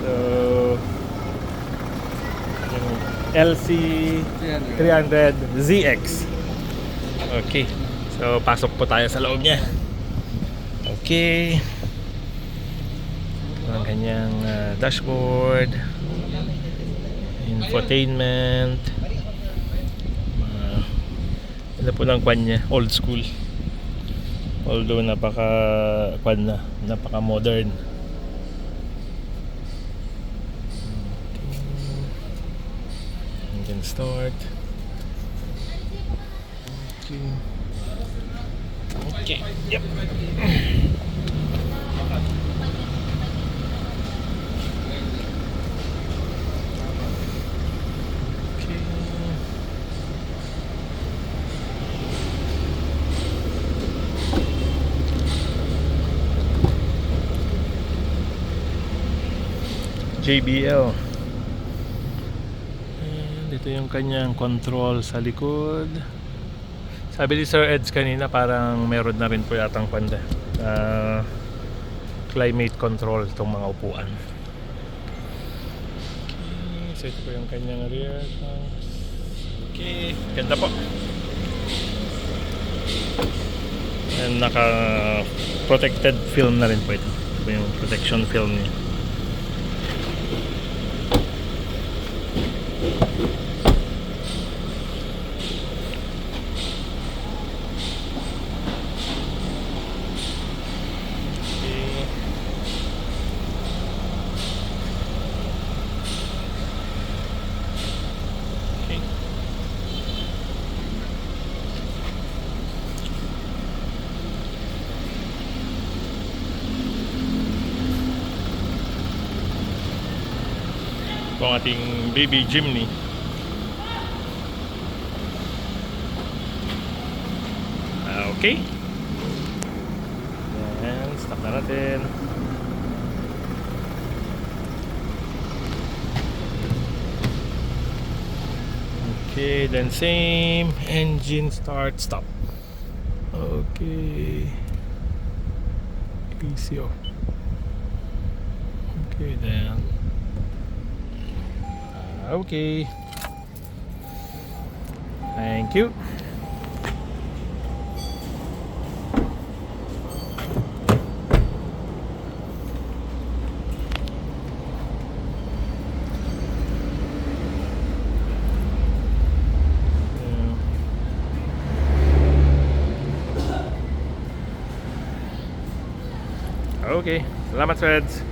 So, yung LC300ZX. Okay. So, pasok po tayo sa loob niya. Okay. Ang kanyang dashboard, infotainment. Ito po lang kwan niya, old school. Although napaka modern. Engine start. Okay. Yep. JBL. And ito yung kanyang control sa likod. Sabi ni Sir Eds kanina parang meron na rin po yatang panda climate control itong mga upuan. Okay, so ito po yung kanyang rear trunks. Okay, ganda po. And naka protected film na rin po ito. Ito yung protection film niya. Ito ang ating baby Jimny. Okay. Yan, stop na natin. Okay, then same. Engine start, stop. Okay. Easy off. Okay, then. Okay. Thank you. Okay. Salamat, Reds.